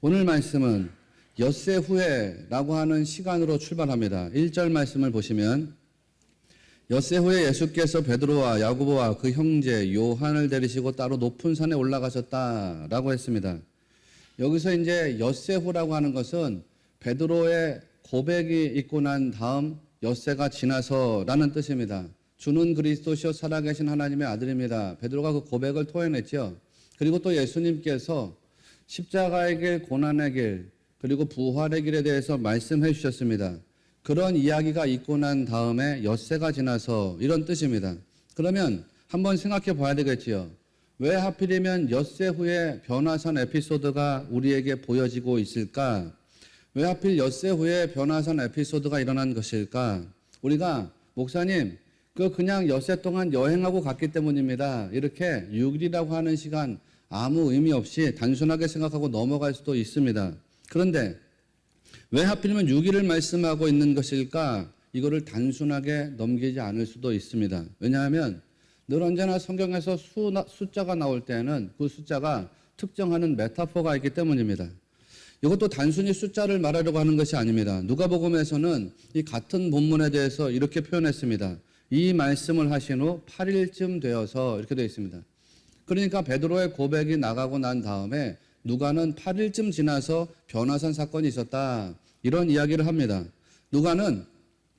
오늘 말씀은 엿새 후에라고 하는 시간으로 출발합니다. 1절 말씀을 보시면 엿새 후에 예수께서 베드로와 야고보와 그 형제 요한을 데리시고 따로 높은 산에 올라가셨다라고 했습니다. 여기서 이제 엿새 후라고 하는 것은 베드로의 고백이 있고 난 다음 엿새가 지나서라는 뜻입니다. 주는 그리스도시요 살아계신 하나님의 아들입니다. 베드로가 그 고백을 토해냈죠. 그리고 또 예수님께서 십자가의 길, 고난의 길, 그리고 부활의 길에 대해서 말씀해 주셨습니다. 그런 이야기가 있고 난 다음에 엿새가 지나서 이런 뜻입니다. 그러면 한번 생각해 봐야 되겠지요. 왜 하필이면 엿새 후에 변화산 에피소드가 우리에게 보여지고 있을까? 왜 하필 엿새 후에 변화산 에피소드가 일어난 것일까? 우리가 목사님 그냥 엿새 동안 여행하고 갔기 때문입니다. 이렇게 6일이라고 하는 시간 아무 의미 없이 단순하게 생각하고 넘어갈 수도 있습니다. 그런데 왜 하필이면 6일을 말씀하고 있는 것일까? 이거를 단순하게 넘기지 않을 수도 있습니다. 왜냐하면 늘 언제나 성경에서 숫자가 나올 때는 그 숫자가 특정하는 메타포가 있기 때문입니다. 이것도 단순히 숫자를 말하려고 하는 것이 아닙니다. 누가복음에서는 이 같은 본문에 대해서 이렇게 표현했습니다. 이 말씀을 하신 후 8일쯤 되어서 이렇게 되어 있습니다. 그러니까 베드로의 고백이 나가고 난 다음에 누가는 8일쯤 지나서 변화산 사건이 있었다. 이런 이야기를 합니다. 누가는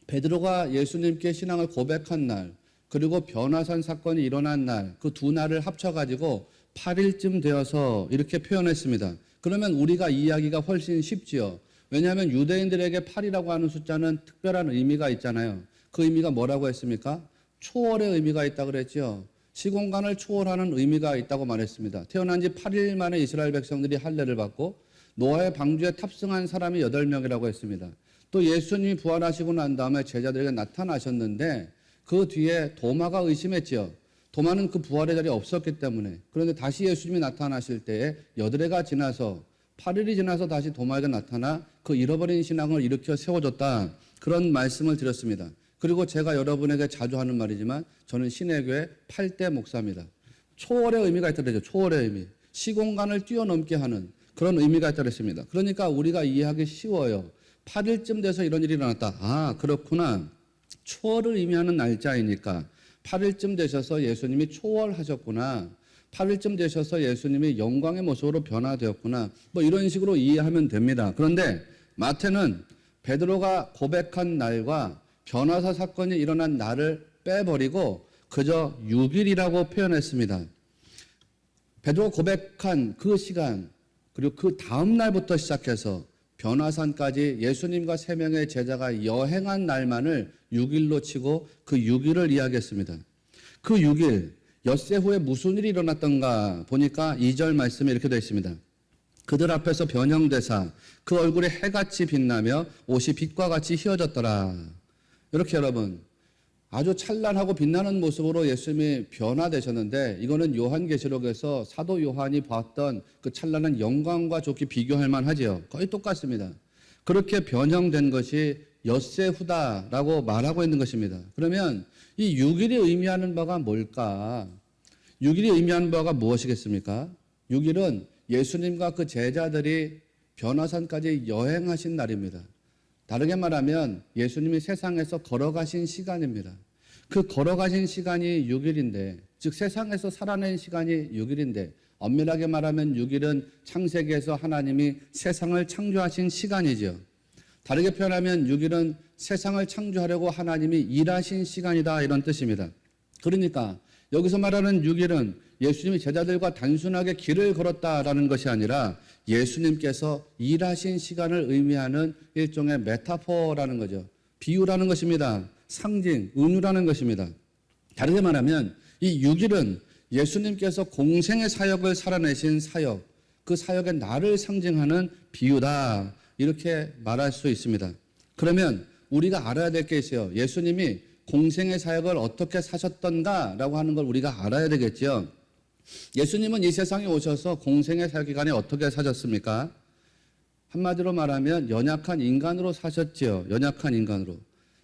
베드로가 예수님께 신앙을 고백한 날, 그리고 변화산 사건이 일어난 날, 그 두 날을 합쳐가지고 8일쯤 되어서 이렇게 표현했습니다. 그러면 우리가 이해하기가 훨씬 쉽지요. 왜냐하면 유대인들에게 8이라고 하는 숫자는 특별한 의미가 있잖아요. 그 의미가 뭐라고 했습니까? 초월의 의미가 있다고 그랬죠. 시공간을 초월하는 의미가 있다고 말했습니다. 태어난 지 8일 만에 이스라엘 백성들이 할례를 받고 노아의 방주에 탑승한 사람이 8명이라고 했습니다. 또 예수님이 부활하시고 난 다음에 제자들에게 나타나셨는데 그 뒤에 도마가 의심했죠. 도마는 그 부활의 자리에 없었기 때문에. 그런데 다시 예수님이 나타나실 때에 8해가 지나서 8일이 지나서 다시 도마에게 나타나 그 잃어버린 신앙을 일으켜 세워줬다. 그런 말씀을 드렸습니다. 그리고 제가 여러분에게 자주 하는 말이지만 저는 신해교회 8대 목사입니다. 초월의 의미가 있다고 그랬죠. 초월의 의미. 시공간을 뛰어넘게 하는 그런 의미가 있다고 그랬습니다. 그러니까 우리가 이해하기 쉬워요. 8일쯤 돼서 이런 일이 일어났다. 아, 그렇구나. 초월을 의미하는 날짜이니까 8일쯤 되셔서 예수님이 초월하셨구나. 8일쯤 되셔서 예수님이 영광의 모습으로 변화되었구나. 뭐 이런 식으로 이해하면 됩니다. 그런데 마태는 베드로가 고백한 날과 변화사 사건이 일어난 날을 빼버리고 그저 6일이라고 표현했습니다. 베드로가 고백한 그 시간 그리고 그 다음 날부터 시작해서 변화산까지 예수님과 3명의 제자가 여행한 날만을 6일로 치고 그 6일을 이야기했습니다. 그 6일 엿새 후에 무슨 일이 일어났던가 보니까 2절 말씀에 이렇게 되어 있습니다. 그들 앞에서 변형되사 그 얼굴에 해같이 빛나며 옷이 빛과 같이 휘어졌더라. 이렇게 여러분 아주 찬란하고 빛나는 모습으로 예수님이 변화되셨는데 이거는 요한계시록에서 사도 요한이 봤던 그 찬란한 영광과 좋게 비교할 만하죠. 거의 똑같습니다. 그렇게 변형된 것이 엿새 후다라고 말하고 있는 것입니다. 그러면 이 6일이 의미하는 바가 뭘까? 6일이 의미하는 바가 무엇이겠습니까? 6일은 예수님과 그 제자들이 변화산까지 여행하신 날입니다. 다르게 말하면 예수님이 세상에서 걸어가신 시간입니다. 그 걸어가신 시간이 6일인데, 즉 세상에서 살아낸 시간이 6일인데 엄밀하게 말하면 6일은 창세기에서 하나님이 세상을 창조하신 시간이죠. 다르게 표현하면 6일은 세상을 창조하려고 하나님이 일하신 시간이다 이런 뜻입니다. 그러니까 여기서 말하는 6일은 예수님이 제자들과 단순하게 길을 걸었다라는 것이 아니라 예수님께서 일하신 시간을 의미하는 일종의 메타포라는 거죠. 비유라는 것입니다. 상징, 은유라는 것입니다. 다르게 말하면 이 6일은 예수님께서 공생의 사역을 살아내신 사역, 그 사역의 날을 상징하는 비유다. 이렇게 말할 수 있습니다. 그러면 우리가 알아야 될 게 있어요. 예수님이 공생의 사역을 어떻게 사셨던가라고 하는 걸 우리가 알아야 되겠죠. 예수님은 이 세상에 오셔서 공생의 사역 기간에 어떻게 사셨습니까? 한마디로 말하면 연약한 인간으로 사셨지요. 연약한 인간으로.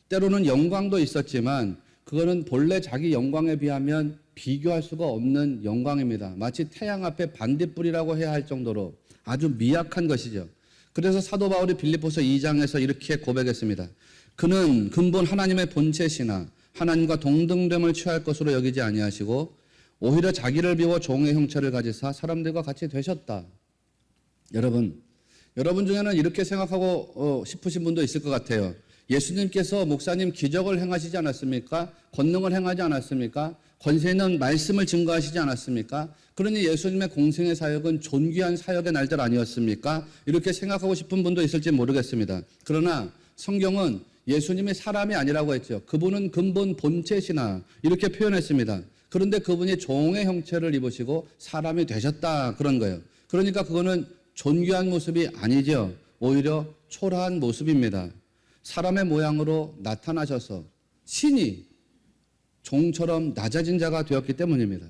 때로는 영광도 있었지만 그거는 본래 자기 영광에 비하면 비교할 수가 없는 영광입니다. 마치 태양 앞에 반딧불이라고 해야 할 정도로 아주 미약한 것이죠. 그래서 사도 바울이 빌립보서 2장에서 이렇게 고백했습니다. 그는 근본 하나님의 본체시나 하나님과 동등됨을 취할 것으로 여기지 아니하시고 오히려 자기를 비워 종의 형체를 가지사 사람들과 같이 되셨다. 여러분 중에는 이렇게 생각하고 싶으신 분도 있을 것 같아요. 예수님께서 목사님 기적을 행하시지 않았습니까? 권능을 행하지 않았습니까? 권세 있는 말씀을 증거하시지 않았습니까? 그러니 예수님의 공생의 사역은 존귀한 사역의 날들 아니었습니까? 이렇게 생각하고 싶은 분도 있을지 모르겠습니다. 그러나 성경은 예수님이 사람이 아니라고 했죠. 그분은 근본 본체시나 이렇게 표현했습니다. 그런데 그분이 종의 형체를 입으시고 사람이 되셨다 그런 거예요. 그러니까 그거는 존귀한 모습이 아니죠. 오히려 초라한 모습입니다. 사람의 모양으로 나타나셔서 신이 종처럼 낮아진 자가 되었기 때문입니다.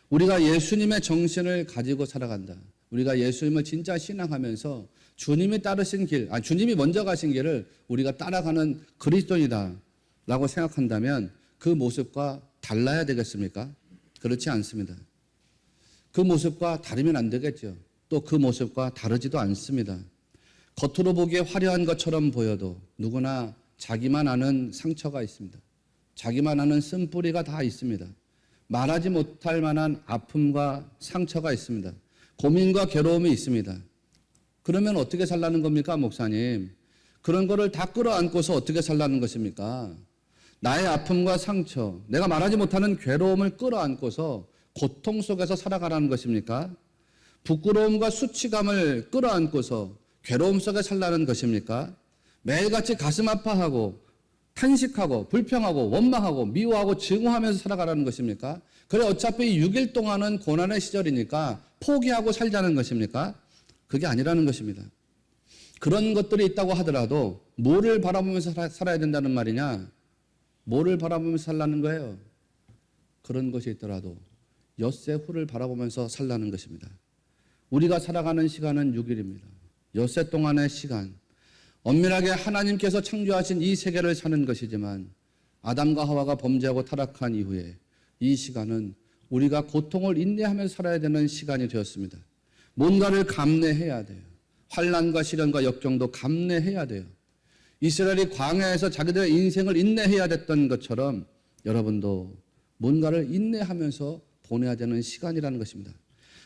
우리가 예수님의 정신을 가지고 살아간다. 우리가 예수님을 진짜 신앙하면서 주님이 따르신 길, 주님이 먼저 가신 길을 우리가 따라가는 그리스도이다 라고 생각한다면 그 모습과 달라야 되겠습니까? 그렇지 않습니다. 그 모습과 다르면 안 되겠죠. 또 그 모습과 다르지도 않습니다. 겉으로 보기에 화려한 것처럼 보여도 누구나 자기만 아는 상처가 있습니다. 자기만 아는 쓴뿌리가 다 있습니다. 말하지 못할 만한 아픔과 상처가 있습니다. 고민과 괴로움이 있습니다. 그러면 어떻게 살라는 겁니까, 목사님? 그런 거를 다 끌어안고서 어떻게 살라는 것입니까? 나의 아픔과 상처, 내가 말하지 못하는 괴로움을 끌어안고서 고통 속에서 살아가라는 것입니까? 부끄러움과 수치감을 끌어안고서 괴로움 속에 살라는 것입니까? 매일같이 가슴 아파하고 탄식하고 불평하고 원망하고 미워하고 증오하면서 살아가라는 것입니까? 그래 어차피 6일 동안은 고난의 시절이니까 포기하고 살자는 것입니까? 그게 아니라는 것입니다. 그런 것들이 있다고 하더라도 뭐를 바라보면서 살아야 된다는 말이냐? 뭐를 바라보면서 살라는 거예요? 그런 것이 있더라도 엿새 후를 바라보면서 살라는 것입니다. 우리가 살아가는 시간은 6일입니다. 엿새 동안의 시간, 엄밀하게 하나님께서 창조하신 이 세계를 사는 것이지만 아담과 하와가 범죄하고 타락한 이후에 이 시간은 우리가 고통을 인내하면서 살아야 되는 시간이 되었습니다. 뭔가를 감내해야 돼요. 환난과 시련과 역경도 감내해야 돼요. 이스라엘이 광야에서 자기들의 인생을 인내해야 됐던 것처럼 여러분도 뭔가를 인내하면서 보내야 되는 시간이라는 것입니다.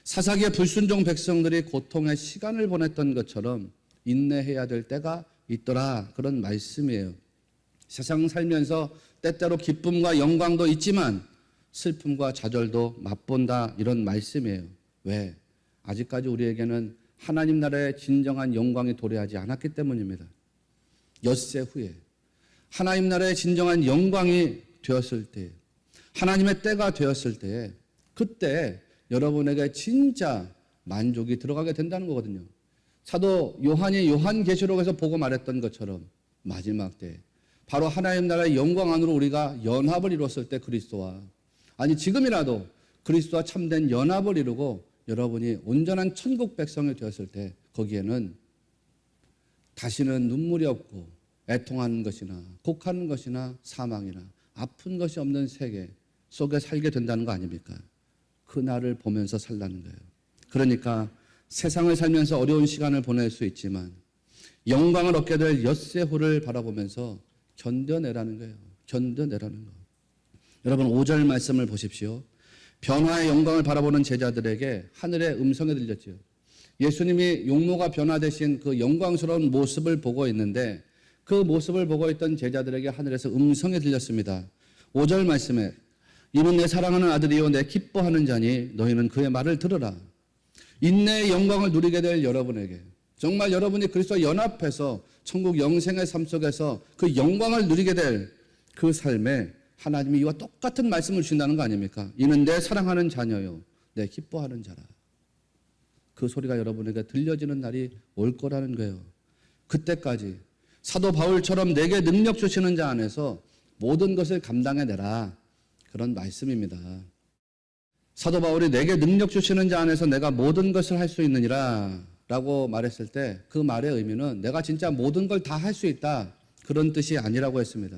사사기의 불순종 백성들이 고통의 시간을 보냈던 것처럼 인내해야 될 때가 있더라 그런 말씀이에요. 세상 살면서 때때로 기쁨과 영광도 있지만 슬픔과 좌절도 맛본다 이런 말씀이에요. 왜? 아직까지 우리에게는 하나님 나라의 진정한 영광이 도래하지 않았기 때문입니다. 엿새 후에 하나님 나라의 진정한 영광이 되었을 때, 하나님의 때가 되었을 때, 그때 여러분에게 진짜 만족이 들어가게 된다는 거거든요. 사도 요한이 요한계시록에서 보고 말했던 것처럼 마지막 때 바로 하나님 나라의 영광 안으로 우리가 연합을 이뤘을 때 그리스도와, 아니 지금이라도 그리스도와 참된 연합을 이루고 여러분이 온전한 천국 백성이 되었을 때 거기에는 다시는 눈물이 없고 애통하는 것이나 곡하는 것이나 사망이나 아픈 것이 없는 세계 속에 살게 된다는 거 아닙니까? 그 날을 보면서 살라는 거예요. 그러니까 세상을 살면서 어려운 시간을 보낼 수 있지만 영광을 얻게 될 엿새 후를 바라보면서 견뎌내라는 거예요. 견뎌내라는 거. 여러분 5절 말씀을 보십시오. 변화의 영광을 바라보는 제자들에게 하늘의 음성이 들렸죠. 예수님이 용모가 변화되신 그 영광스러운 모습을 보고 있는데 그 모습을 보고 있던 제자들에게 하늘에서 음성이 들렸습니다. 5절 말씀에 이는 내 사랑하는 아들이요 내 기뻐하는 자니 너희는 그의 말을 들으라. 인내의 영광을 누리게 될 여러분에게 정말 여러분이 그리스도와 연합해서 천국 영생의 삶 속에서 그 영광을 누리게 될 그 삶에 하나님이 이와 똑같은 말씀을 주신다는 거 아닙니까? 이는 내 사랑하는 자녀요 내 기뻐하는 자라. 그 소리가 여러분에게 들려지는 날이 올 거라는 거예요. 그때까지 사도 바울처럼 내게 능력 주시는 자 안에서 모든 것을 감당해내라. 그런 말씀입니다. 사도 바울이 내게 능력 주시는 자 안에서 내가 모든 것을 할 수 있느니라 라고 말했을 때 그 말의 의미는 내가 진짜 모든 걸 다 할 수 있다 그런 뜻이 아니라고 했습니다.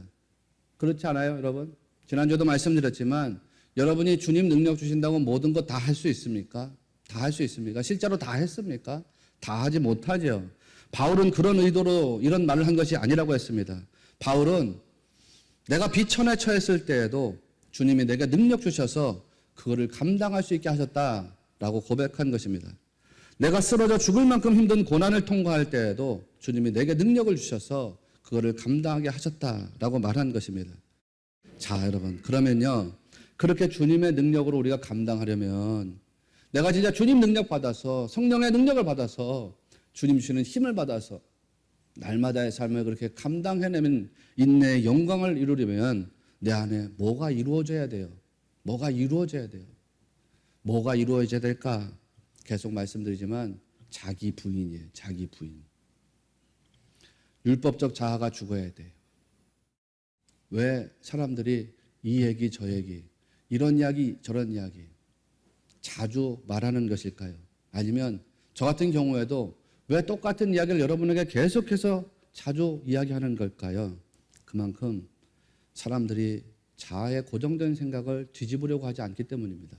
그렇지 않아요, 여러분? 지난주에도 말씀드렸지만 여러분이 주님 능력 주신다고 모든 것 다 할 수 있습니까? 다 할 수 있습니까? 실제로 다 했습니까? 다 하지 못하죠. 바울은 그런 의도로 이런 말을 한 것이 아니라고 했습니다. 바울은 내가 비천에 처했을 때에도 주님이 내게 능력 주셔서 그거를 감당할 수 있게 하셨다라고 고백한 것입니다. 내가 쓰러져 죽을 만큼 힘든 고난을 통과할 때에도 주님이 내게 능력을 주셔서 그거를 감당하게 하셨다라고 말한 것입니다. 자, 여러분, 그러면요, 그렇게 주님의 능력으로 우리가 감당하려면 내가 진짜 주님 능력 받아서, 성령의 능력을 받아서, 주님 주시는 힘을 받아서 날마다의 삶을 그렇게 감당해내면 인내의 영광을 이루려면 내 안에 뭐가 이루어져야 돼요? 뭐가 이루어져야 돼요? 뭐가 이루어져야 될까? 계속 말씀드리지만 자기 부인이에요. 자기 부인. 율법적 자아가 죽어야 돼요. 왜 사람들이 이 얘기 저 얘기, 이런 이야기 저런 이야기 자주 말하는 것일까요? 아니면 저 같은 경우에도 왜 똑같은 이야기를 여러분에게 계속해서 자주 이야기하는 걸까요? 그만큼 사람들이 자아의 고정된 생각을 뒤집으려고 하지 않기 때문입니다.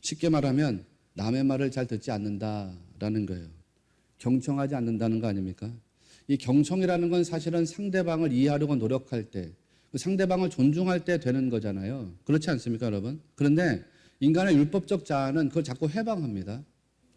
쉽게 말하면 남의 말을 잘 듣지 않는다라는 거예요. 경청하지 않는다는 거 아닙니까? 이 경청이라는 건 사실은 상대방을 이해하려고 노력할 때, 상대방을 존중할 때 되는 거잖아요. 그렇지 않습니까, 여러분? 그런데 인간의 율법적 자아는 그걸 자꾸 회방합니다.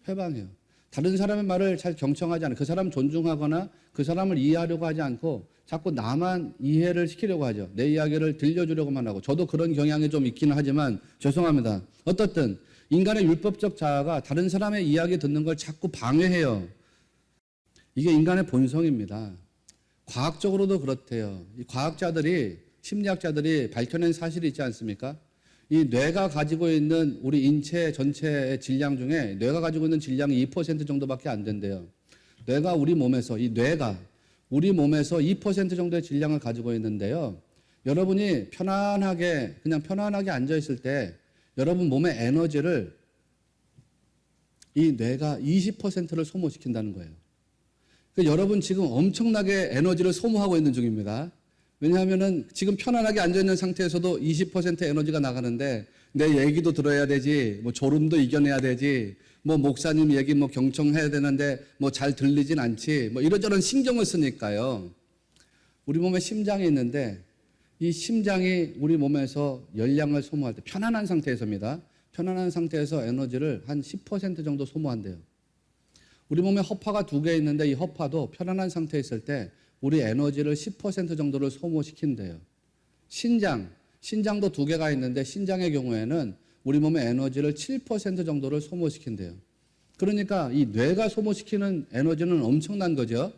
회방해요. 다른 사람의 말을 잘 경청하지 않아요. 그 사람 존중하거나 그 사람을 이해하려고 하지 않고 자꾸 나만 이해를 시키려고 하죠. 내 이야기를 들려주려고만 하고. 저도 그런 경향이 좀 있기는 하지만 죄송합니다. 어떻든 인간의 율법적 자아가 다른 사람의 이야기 듣는 걸 자꾸 방해해요. 이게 인간의 본성입니다. 과학적으로도 그렇대요. 이 과학자들이, 심리학자들이 밝혀낸 사실이 있지 않습니까? 이 뇌가 가지고 있는 우리 인체 전체의 질량 중에 뇌가 가지고 있는 질량이 2% 정도밖에 안 된대요. 뇌가 우리 몸에서 2% 정도의 질량을 가지고 있는데요. 여러분이 그냥 편안하게 앉아있을 때 여러분 몸의 에너지를 이 뇌가 20%를 소모시킨다는 거예요. 그러니까 여러분 지금 엄청나게 에너지를 소모하고 있는 중입니다. 왜냐하면은 지금 편안하게 앉아있는 상태에서도 20% 에너지가 나가는데 내 얘기도 들어야 되지, 뭐 졸음도 이겨내야 되지, 뭐 목사님 얘기 뭐 경청해야 되는데 뭐 잘 들리진 않지, 뭐 이런저런 신경을 쓰니까요. 우리 몸에 심장이 있는데 이 심장이 우리 몸에서 열량을 소모할 때 편안한 상태에서입니다. 편안한 상태에서 에너지를 한 10% 정도 소모한대요. 우리 몸에 허파가 2개 있는데 이 허파도 편안한 상태에 있을 때 우리 에너지를 10% 정도를 소모시킨대요. 신장도 2개가 있는데 신장의 경우에는 우리 몸의 에너지를 7% 정도를 소모시킨대요. 그러니까 이 뇌가 소모시키는 에너지는 엄청난 거죠.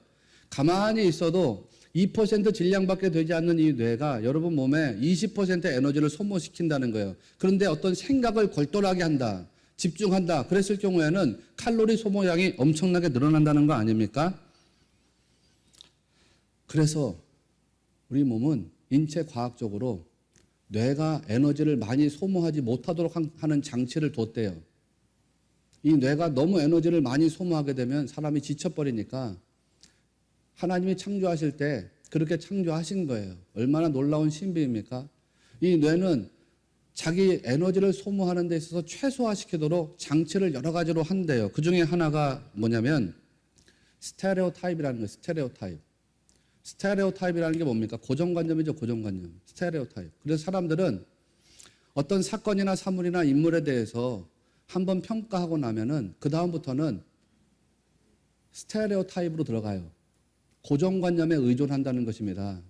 가만히 있어도 2% 질량밖에 되지 않는 이 뇌가 여러분 몸에 20% 에너지를 소모시킨다는 거예요. 그런데 어떤 생각을 골똘하게 한다, 집중한다, 그랬을 경우에는 칼로리 소모량이 엄청나게 늘어난다는 거 아닙니까? 그래서 우리 몸은 인체 과학적으로 뇌가 에너지를 많이 소모하지 못하도록 하는 장치를 뒀대요. 이 뇌가 너무 에너지를 많이 소모하게 되면 사람이 지쳐버리니까 하나님이 창조하실 때 그렇게 창조하신 거예요. 얼마나 놀라운 신비입니까? 이 뇌는 자기 에너지를 소모하는 데 있어서 최소화시키도록 장치를 여러 가지로 한대요. 그 중에 하나가 뭐냐면 스테레오타입이라는 거예요. 스테레오타입이라는 게 뭡니까? 고정관념이죠. 고정관념. 스테레오타입. 그래서 사람들은 어떤 사건이나 사물이나 인물에 대해서 한번 평가하고 나면은 그 다음부터는 스테레오타입으로 들어가요. 고정관념에 의존한다는 것입니다.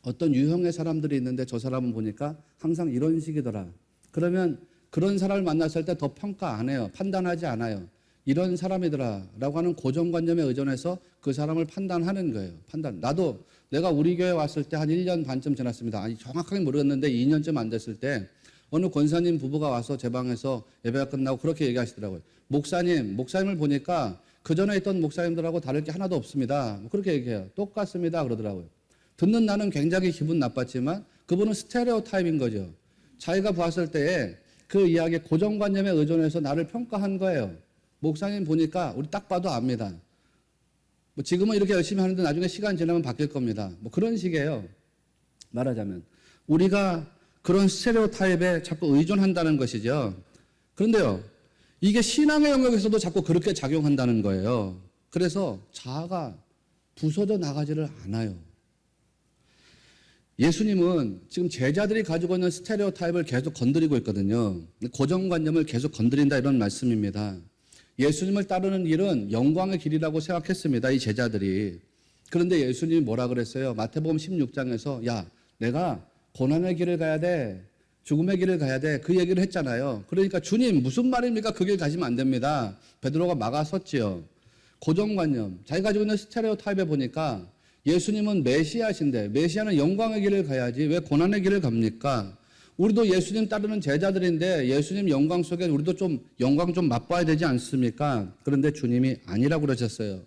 어떤 유형의 사람들이 있는데 저 사람은 보니까 항상 이런 식이더라. 그러면 그런 사람을 만났을 때 더 평가 안 해요. 판단하지 않아요. 이런 사람이더라라고 하는 고정관념에 의존해서 그 사람을 판단하는 거예요. 나도 내가 우리 교회 왔을 때 한 1년 반쯤 지났습니다. 아니 정확하게 모르겠는데 2년쯤 안 됐을 때 어느 권사님 부부가 와서 제 방에서 예배가 끝나고 그렇게 얘기하시더라고요. 목사님을 보니까 그 전에 있던 목사님들하고 다를 게 하나도 없습니다. 뭐 그렇게 얘기해요. 똑같습니다. 그러더라고요. 듣는 나는 굉장히 기분 나빴지만 그분은 스테레오타입인 거죠. 자기가 봤을 때에 그 이야기의 고정관념에 의존해서 나를 평가한 거예요. 목사님 보니까 우리 딱 봐도 압니다. 뭐 지금은 이렇게 열심히 하는데 나중에 시간 지나면 바뀔 겁니다. 뭐 그런 식이에요. 말하자면 우리가 그런 스테레오타입에 자꾸 의존한다는 것이죠. 그런데요, 이게 신앙의 영역에서도 자꾸 그렇게 작용한다는 거예요. 그래서 자아가 부서져 나가지를 않아요. 예수님은 지금 제자들이 가지고 있는 스테레오타입을 계속 건드리고 있거든요. 고정관념을 계속 건드린다 이런 말씀입니다. 예수님을 따르는 길은 영광의 길이라고 생각했습니다. 이 제자들이. 그런데 예수님이 뭐라 그랬어요? 마태복음 16장에서 야, 내가 고난의 길을 가야 돼. 죽음의 길을 가야 돼. 그 얘기를 했잖아요. 그러니까 주님 무슨 말입니까? 그 길 가시면 안 됩니다. 베드로가 막아섰지요. 고정관념. 자기가 가지고 있는 스테레오타입에 보니까 예수님은 메시아신데 메시아는 영광의 길을 가야지 왜 고난의 길을 갑니까? 우리도 예수님 따르는 제자들인데 예수님 영광 속에 우리도 좀 영광 좀 맛봐야 되지 않습니까? 그런데 주님이 아니라고 그러셨어요.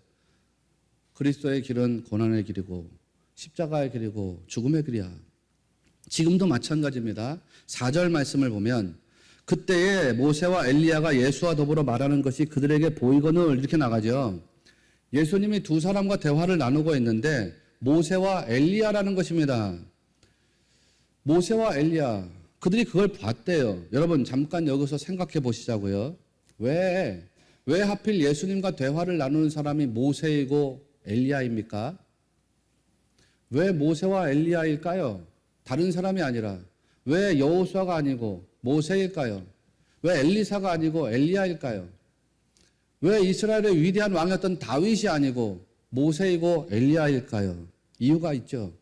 그리스도의 길은 고난의 길이고 십자가의 길이고 죽음의 길이야. 지금도 마찬가지입니다. 4절 말씀을 보면 그때에 모세와 엘리야가 예수와 더불어 말하는 것이 그들에게 보이거늘 이렇게 나가죠. 예수님이 두 사람과 대화를 나누고 있는데 모세와 엘리야라는 것입니다. 모세와 엘리야, 그들이 그걸 봤대요. 여러분 잠깐 여기서 생각해 보시자고요. 왜 하필 예수님과 대화를 나누는 사람이 모세이고 엘리야입니까? 왜 모세와 엘리야일까요? 다른 사람이 아니라 왜 여호수아가 아니고 모세일까요? 왜 엘리사가 아니고 엘리야일까요? 왜 이스라엘의 위대한 왕이었던 다윗이 아니고 모세이고 엘리야일까요? 이유가 있죠.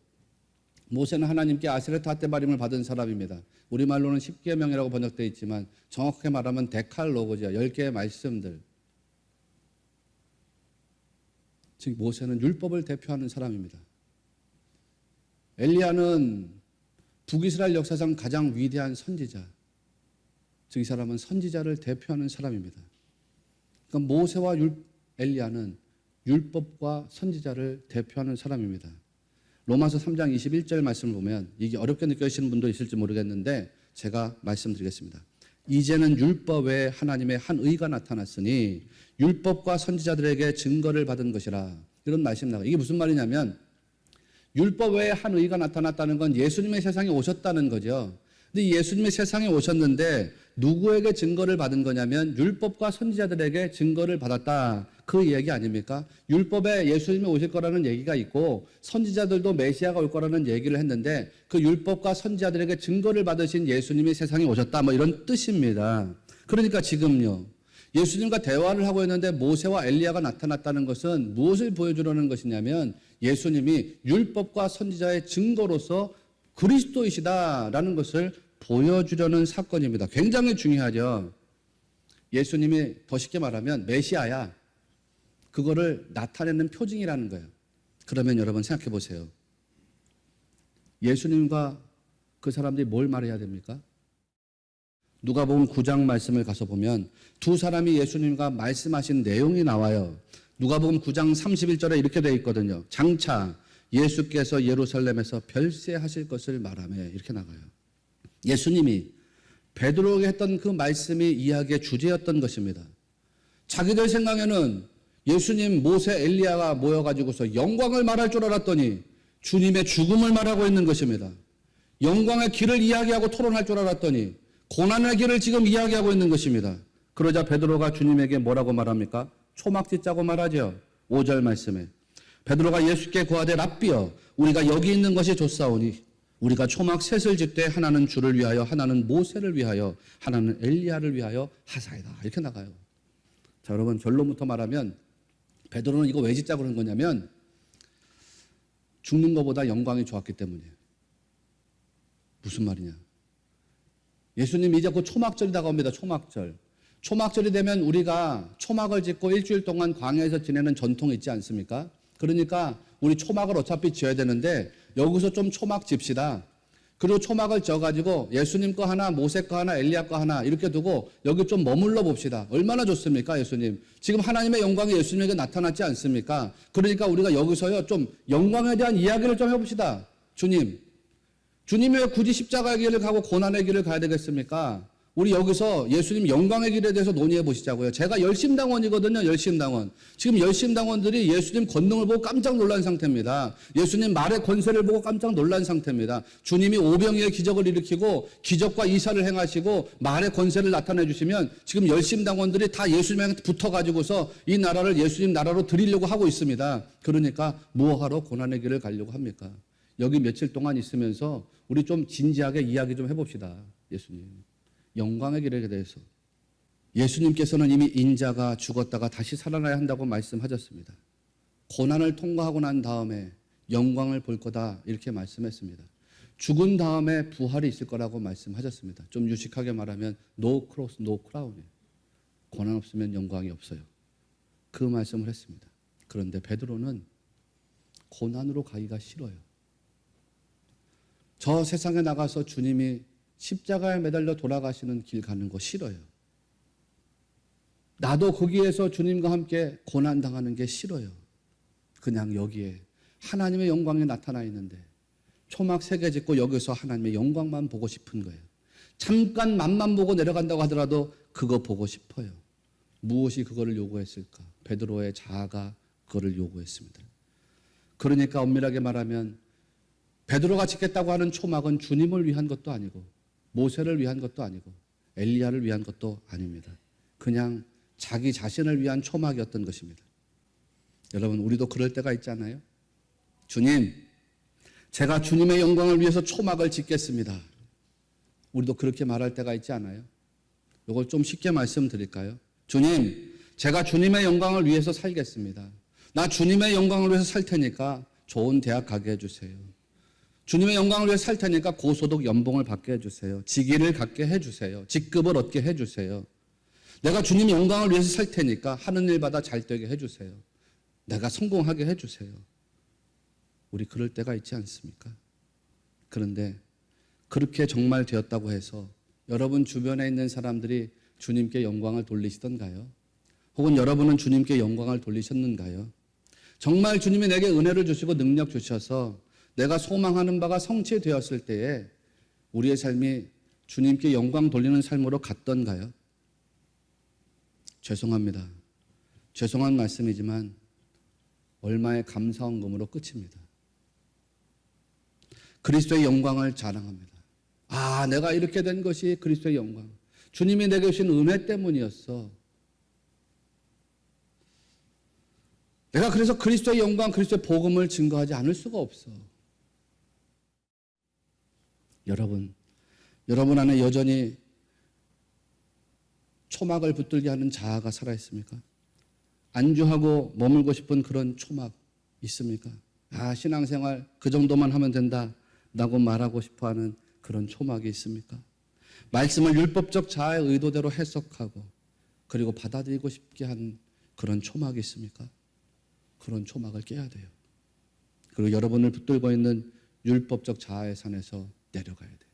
모세는 하나님께 아세르타 때바림을 받은 사람입니다. 우리말로는 십계명이라고 번역되어 있지만 정확하게 말하면 데칼로고죠. 10개의 말씀들. 즉 모세는 율법을 대표하는 사람입니다. 엘리야는 북이스라엘 역사상 가장 위대한 선지자. 즉 이 사람은 선지자를 대표하는 사람입니다. 그러니까 모세와 엘리야는 율법과 선지자를 대표하는 사람입니다. 로마서 3장 21절 말씀을 보면 이게 어렵게 느껴지시는 분도 있을지 모르겠는데 제가 말씀드리겠습니다. 이제는 율법 외에 하나님의 한 의가 나타났으니 율법과 선지자들에게 증거를 받은 것이라. 이런 말씀이 나와요. 이게 무슨 말이냐면 율법 외에 한 의가 나타났다는 건 예수님의 세상에 오셨다는 거죠. 근데 예수님의 세상에 오셨는데 누구에게 증거를 받은 거냐면 율법과 선지자들에게 증거를 받았다. 그 얘기 아닙니까? 율법에 예수님이 오실 거라는 얘기가 있고 선지자들도 메시아가 올 거라는 얘기를 했는데 그 율법과 선지자들에게 증거를 받으신 예수님이 세상에 오셨다. 뭐 이런 뜻입니다. 그러니까 지금요. 예수님과 대화를 하고 있는데 모세와 엘리야가 나타났다는 것은 무엇을 보여주려는 것이냐면 예수님이 율법과 선지자의 증거로서 그리스도이시다라는 것을 보여주려는 사건입니다. 굉장히 중요하죠. 예수님이 더 쉽게 말하면 메시아야. 그거를 나타내는 표징이라는 거예요. 그러면 여러분 생각해 보세요. 예수님과 그 사람들이 뭘 말해야 됩니까? 누가복음 9장 말씀을 가서 보면 두 사람이 예수님과 말씀하신 내용이 나와요. 누가복음 9장 31절에 이렇게 되어 있거든요. 장차 예수께서 예루살렘에서 별세하실 것을 말하며 이렇게 나가요. 예수님이 베드로에게 했던 그 말씀이 이야기의 주제였던 것입니다. 자기들 생각에는 예수님, 모세, 엘리야가 모여가지고서 영광을 말할 줄 알았더니 주님의 죽음을 말하고 있는 것입니다. 영광의 길을 이야기하고 토론할 줄 알았더니 고난의 길을 지금 이야기하고 있는 것입니다. 그러자 베드로가 주님에게 뭐라고 말합니까? 초막 짓자고 말하죠. 5절 말씀에. 베드로가 예수께 구하되 랍비여 우리가 여기 있는 것이 좋사오니 우리가 초막 셋을 짓되 하나는 주를 위하여 하나는 모세를 위하여 하나는 엘리야를 위하여 하사이다. 이렇게 나가요. 자, 여러분 결론부터 말하면 베드로는 이거 왜 짓자고 그런 거냐면 죽는 것보다 영광이 좋았기 때문이에요. 무슨 말이냐? 예수님 이제 곧 초막절이 다가옵니다. 초막절. 초막절이 되면 우리가 초막을 짓고 일주일 동안 광야에서 지내는 전통이 있지 않습니까? 그러니까 우리 초막을 어차피 지어야 되는데 여기서 좀 초막 집시다. 그리고 초막을 져가지고 예수님 거 하나, 모세 거 하나, 엘리야 거 하나 이렇게 두고 여기 좀 머물러 봅시다. 얼마나 좋습니까, 예수님? 지금 하나님의 영광이 예수님에게 나타났지 않습니까? 그러니까 우리가 여기서요 좀 영광에 대한 이야기를 좀 해봅시다. 주님이 왜 굳이 십자가의 길을 가고 고난의 길을 가야 되겠습니까? 우리 여기서 예수님 영광의 길에 대해서 논의해 보시자고요. 제가 열심당원이거든요. 열심당원. 지금 열심당원들이 예수님 권능을 보고 깜짝 놀란 상태입니다. 예수님 말의 권세를 보고 깜짝 놀란 상태입니다. 주님이 오병이의 기적을 일으키고 기적과 이사를 행하시고 말의 권세를 나타내 주시면 지금 열심당원들이 다 예수님한테 붙어가지고서 이 나라를 예수님 나라로 드리려고 하고 있습니다. 그러니까 뭐하러 고난의 길을 가려고 합니까? 여기 며칠 동안 있으면서 우리 좀 진지하게 이야기 좀 해봅시다. 예수님. 영광의 길에 대해서. 예수님께서는 이미 인자가 죽었다가 다시 살아나야 한다고 말씀하셨습니다. 고난을 통과하고 난 다음에 영광을 볼 거다 이렇게 말씀했습니다. 죽은 다음에 부활이 있을 거라고 말씀하셨습니다. 좀 유식하게 말하면 no cross, no crown이에요. 고난 없으면 영광이 없어요. 그 말씀을 했습니다. 그런데 베드로는 고난으로 가기가 싫어요. 저 세상에 나가서 주님이 십자가에 매달려 돌아가시는 길 가는 거 싫어요. 나도 거기에서 주님과 함께 고난당하는 게 싫어요. 그냥 여기에 하나님의 영광이 나타나 있는데 초막 3개 짓고 여기서 하나님의 영광만 보고 싶은 거예요. 잠깐 맛만 보고 내려간다고 하더라도 그거 보고 싶어요. 무엇이 그거를 요구했을까? 베드로의 자아가 그거를 요구했습니다. 그러니까 엄밀하게 말하면 베드로가 짓겠다고 하는 초막은 주님을 위한 것도 아니고 모세를 위한 것도 아니고 엘리야를 위한 것도 아닙니다. 그냥 자기 자신을 위한 초막이었던 것입니다. 여러분, 우리도 그럴 때가 있잖아요. 주님, 제가 주님의 영광을 위해서 초막을 짓겠습니다. 우리도 그렇게 말할 때가 있지 않아요? 이걸 좀 쉽게 말씀드릴까요? 주님, 제가 주님의 영광을 위해서 살겠습니다. 나 주님의 영광을 위해서 살 테니까 좋은 대학 가게 해주세요. 주님의 영광을 위해 살 테니까 고소득 연봉을 받게 해주세요. 직위를 갖게 해주세요. 직급을 얻게 해주세요. 내가 주님의 영광을 위해서 살 테니까 하는 일마다 잘 되게 해주세요. 내가 성공하게 해주세요. 우리 그럴 때가 있지 않습니까? 그런데 그렇게 정말 되었다고 해서 여러분 주변에 있는 사람들이 주님께 영광을 돌리시던가요? 혹은 여러분은 주님께 영광을 돌리셨는가요? 정말 주님이 내게 은혜를 주시고 능력 주셔서 내가 소망하는 바가 성취되었을 때에 우리의 삶이 주님께 영광 돌리는 삶으로 갔던가요? 죄송합니다. 죄송한 말씀이지만 얼마의 감사원금으로 끝입니다. 그리스도의 영광을 자랑합니다. 아, 내가 이렇게 된 것이 그리스도의 영광. 주님이 내게 주신 은혜 때문이었어. 내가 그래서 그리스도의 영광, 그리스도의 복음을 증거하지 않을 수가 없어. 여러분 안에 여전히 초막을 붙들게 하는 자아가 살아있습니까? 안주하고 머물고 싶은 그런 초막 있습니까? 아, 신앙생활 그 정도만 하면 된다 라고 말하고 싶어하는 그런 초막이 있습니까? 말씀을 율법적 자아의 의도대로 해석하고 그리고 받아들이고 싶게 한 그런 초막이 있습니까? 그런 초막을 깨야 돼요. 그리고 여러분을 붙들고 있는 율법적 자아의 산에서 내려가야 돼요.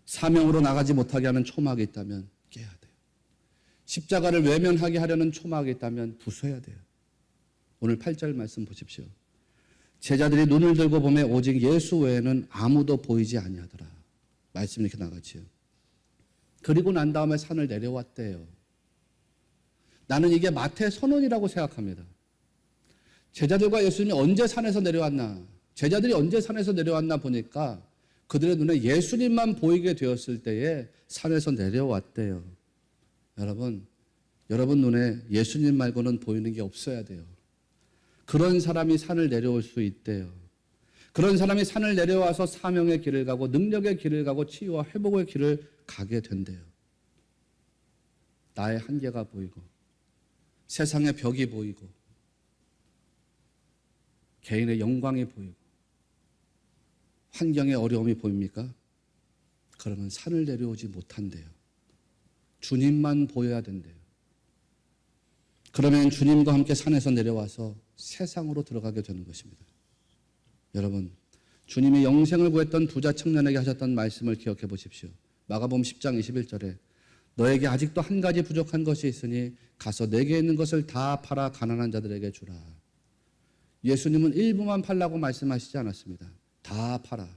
사명으로 나가지 못하게 하는 초막이 있다면 깨야 돼요. 십자가를 외면하게 하려는 초막이 있다면 부숴야 돼요. 오늘 8절 말씀 보십시오. 제자들이 눈을 들고 보매 오직 예수 외에는 아무도 보이지 아니하더라. 말씀이 이렇게 나가지요. 그리고 난 다음에 산을 내려왔대요. 나는 이게 마태 선언이라고 생각합니다. 제자들과 예수님이 언제 산에서 내려왔나? 제자들이 언제 산에서 내려왔나 보니까 그들의 눈에 예수님만 보이게 되었을 때에 산에서 내려왔대요. 여러분 눈에 예수님 말고는 보이는 게 없어야 돼요. 그런 사람이 산을 내려올 수 있대요. 그런 사람이 산을 내려와서 사명의 길을 가고 능력의 길을 가고 치유와 회복의 길을 가게 된대요. 나의 한계가 보이고 세상의 벽이 보이고 개인의 영광이 보이고 환경의 어려움이 보입니까? 그러면 산을 내려오지 못한대요. 주님만 보여야 된대요. 그러면 주님과 함께 산에서 내려와서 세상으로 들어가게 되는 것입니다. 여러분, 주님이 영생을 구했던 부자 청년에게 하셨던 말씀을 기억해 보십시오. 마가복음 10장 21절에 너에게 아직도 한 가지 부족한 것이 있으니 가서 내게 있는 것을 다 팔아 가난한 자들에게 주라. 예수님은 일부만 팔라고 말씀하시지 않았습니다. 다 팔아.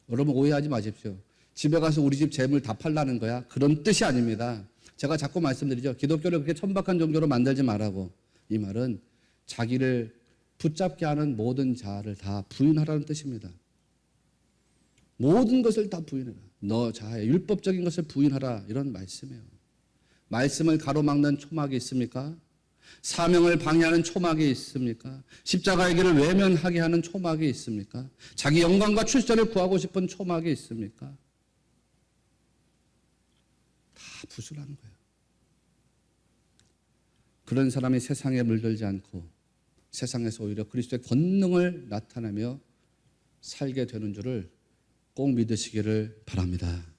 여러분 오해하지 마십시오. 집에 가서 우리 집 재물 다 팔라는 거야? 그런 뜻이 아닙니다. 제가 자꾸 말씀드리죠. 기독교를 그렇게 천박한 종교로 만들지 말라고. 이 말은 자기를 붙잡게 하는 모든 자아를 다 부인하라는 뜻입니다. 모든 것을 다 부인해라. 너 자아의 율법적인 것을 부인하라. 이런 말씀이에요. 말씀을 가로막는 초막이 있습니까? 사명을 방해하는 초막이 있습니까? 십자가의 길을 외면하게 하는 초막이 있습니까? 자기 영광과 출세를 구하고 싶은 초막이 있습니까? 다 부수라는 거예요. 그런 사람이 세상에 물들지 않고 세상에서 오히려 그리스도의 권능을 나타내며 살게 되는 줄을 꼭 믿으시기를 바랍니다.